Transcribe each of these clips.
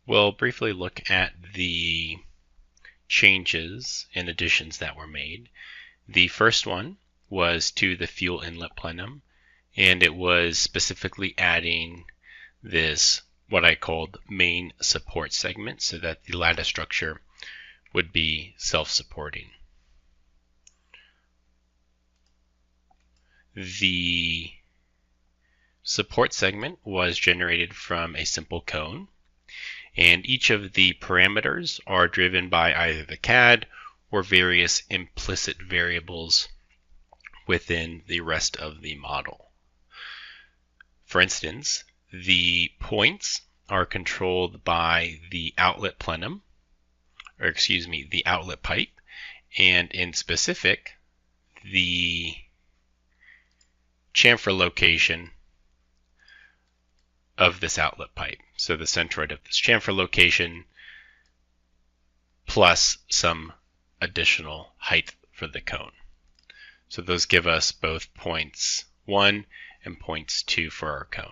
we'll briefly look at the changes and additions that were made. The first one was to the fuel inlet plenum, and it was specifically adding this what I called main support segment so that the lattice structure would be self-supporting. The support segment was generated from a simple cone, and each of the parameters are driven by either the CAD or various implicit variables within the rest of the model. For instance, the points are controlled by the outlet plenum, the outlet pipe, and in specific, the chamfer location of this outlet pipe. So the centroid of this chamfer location plus some additional height for the cone. So those give us both points 1 and points 2 for our cone.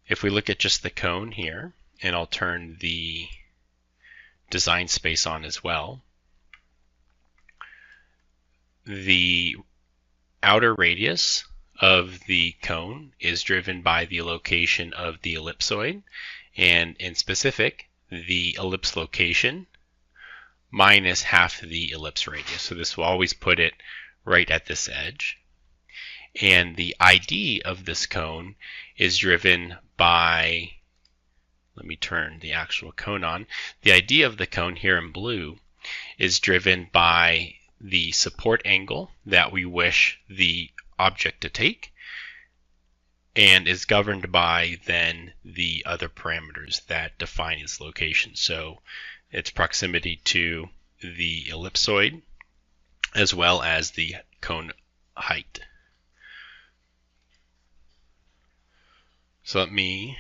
If we look at just the cone here, and I'll turn the design space on as well, the outer radius of the cone is driven by the location of the ellipsoid, and in specific, the ellipse location minus half the ellipse radius. So this will always put it right at this edge. And the ID of this cone is driven by, let me turn the actual cone on. The ID of the cone here in blue is driven by the support angle that we wish the object to take, and is governed by then the other parameters that define its location. So its proximity to the ellipsoid as well as the cone height. So let me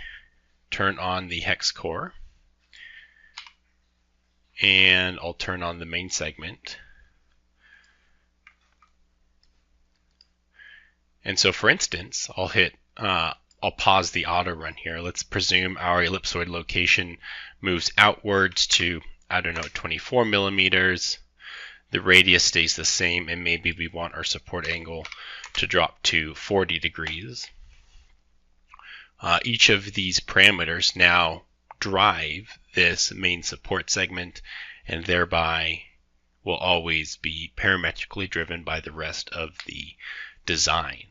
turn on the hex core, and I'll turn on the main segment. And so for instance, I'll pause the auto run here. Let's presume our ellipsoid location moves outwards to, 24 millimeters. The radius stays the same, and maybe we want our support angle to drop to 40 degrees. Each of these parameters now drive this main support segment, and thereby will always be parametrically driven by the rest of the design.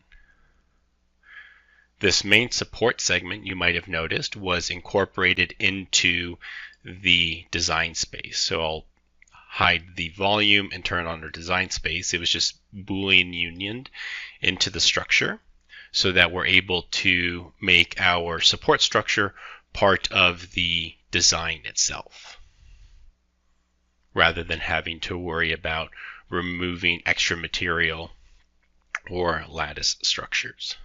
This main support segment, you might have noticed, was incorporated into the design space. So I'll hide the volume and turn on our design space. It was just Boolean unioned into the structure so that we're able to make our support structure part of the design itself, rather than having to worry about removing extra material or lattice structures.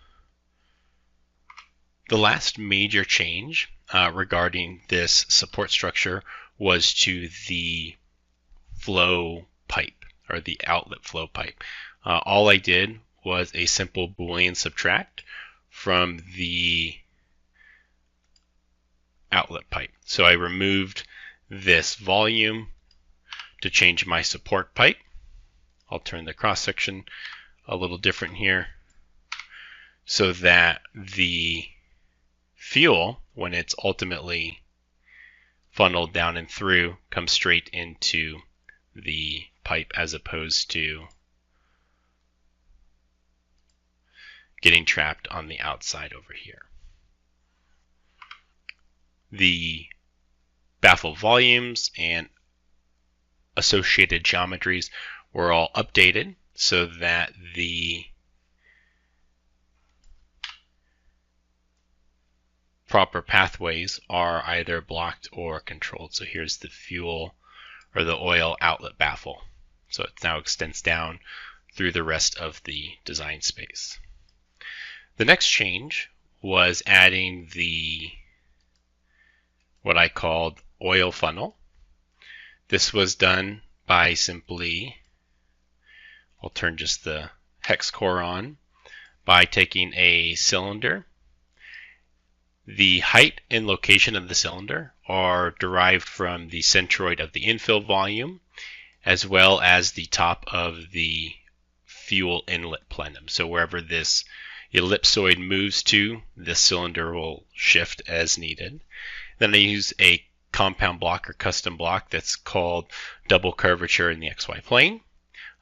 The last major change regarding this support structure was to the flow pipe, or the outlet flow pipe. All I did was a simple Boolean subtract from the outlet pipe. So I removed this volume to change my support pipe. I'll turn the cross section a little different here so that the fuel, when it's ultimately funneled down and through, comes straight into the pipe as opposed to getting trapped on the outside over here. The baffle volumes and associated geometries were all updated so that the proper pathways are either blocked or controlled. So here's the fuel or the oil outlet baffle. So it now extends down through the rest of the design space. The next change was adding the what I called oil funnel. This was done by simply, I'll turn just the hex core on, by taking a cylinder. The height and location of the cylinder are derived from the centroid of the infill volume as well as the top of the fuel inlet plenum. So wherever this ellipsoid moves to, this cylinder will shift as needed. Then I use a compound block or custom block that's called double curvature in the XY plane.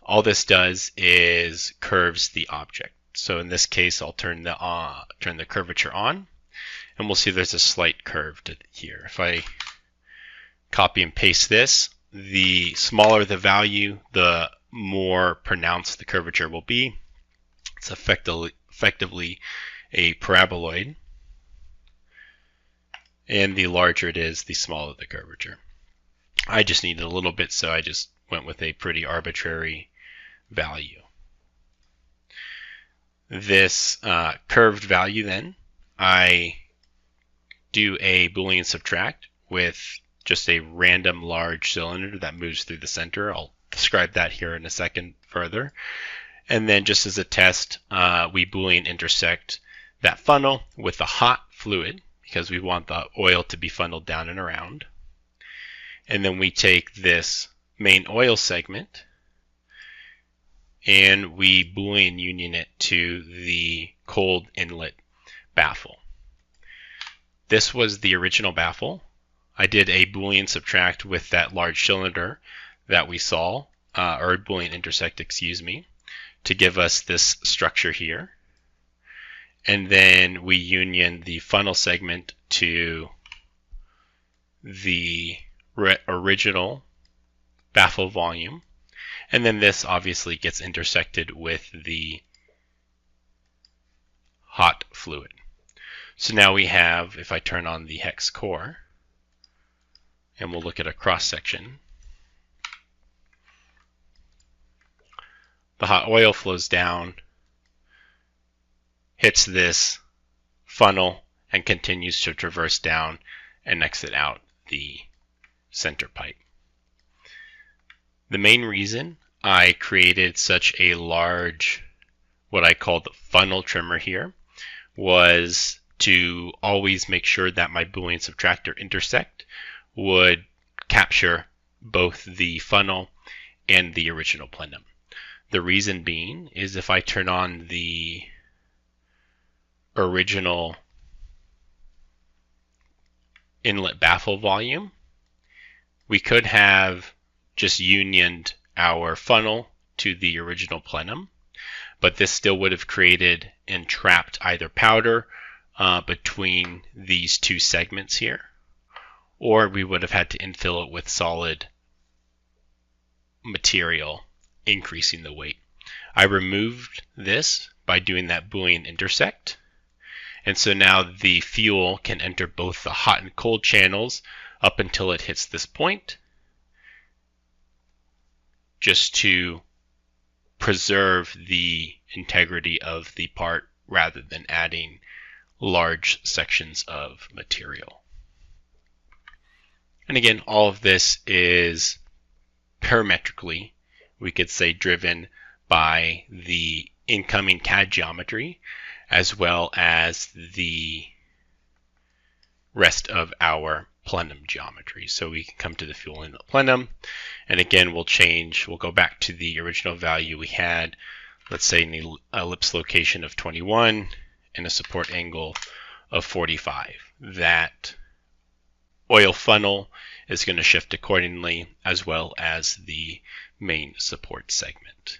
All this does is curves the object. So in this case, I'll turn the curvature on, and we'll see there's a slight curve here. If I copy and paste this, the smaller the value, the more pronounced the curvature will be. It's effectively a paraboloid, and the larger it is, the smaller the curvature. I just needed a little bit, so I just went with a pretty arbitrary value. This curved value, then, I do a Boolean subtract with just a random large cylinder that moves through the center. I'll describe that here in a second further. And then just as a test, we Boolean intersect that funnel with a hot fluid because we want the oil to be funneled down and around. And then we take this main oil segment and we Boolean union it to the cold inlet baffle. This was the original baffle. I did a Boolean subtract with that large cylinder that we saw, or Boolean intersect, excuse me, to give us this structure here. And then we union the funnel segment to the original baffle volume. And then this obviously gets intersected with the hot fluid. So now we have, if I turn on the hex core, and we'll look at a cross section, the hot oil flows down, hits this funnel, and continues to traverse down and exit out the center pipe. The main reason I created such a large, what I call the funnel trimmer here, was to always make sure that my Boolean subtractor intersect would capture both the funnel and the original plenum. The reason being is if I turn on the original inlet baffle volume, we could have just unioned our funnel to the original plenum, but this still would have created and trapped either powder between these two segments here, or we would have had to infill it with solid material, increasing the weight. I removed this by doing that Boolean intersect, and so now the fuel can enter both the hot and cold channels up until it hits this point, just to preserve the integrity of the part rather than adding large sections of material. And again, all of this is parametrically, we could say, driven by the incoming CAD geometry as well as the rest of our plenum geometry. So we can come to the fuel inlet plenum, and again we'll go back to the original value we had, let's say in the ellipse location of 21 and a support angle of 45. That oil funnel is going to shift accordingly, as well as the main support segment.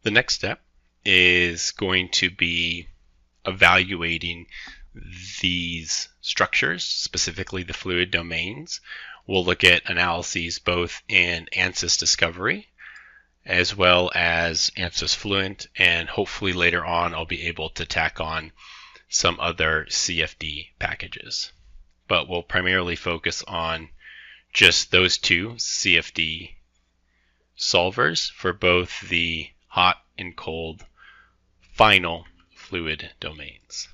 The next step is going to be evaluating these structures, specifically the fluid domains. We'll look at analyses both in ANSYS Discovery as well as ANSYS Fluent, and hopefully later on I'll be able to tack on some other CFD packages. But we'll primarily focus on just those two CFD solvers for both the hot and cold final fluid domains.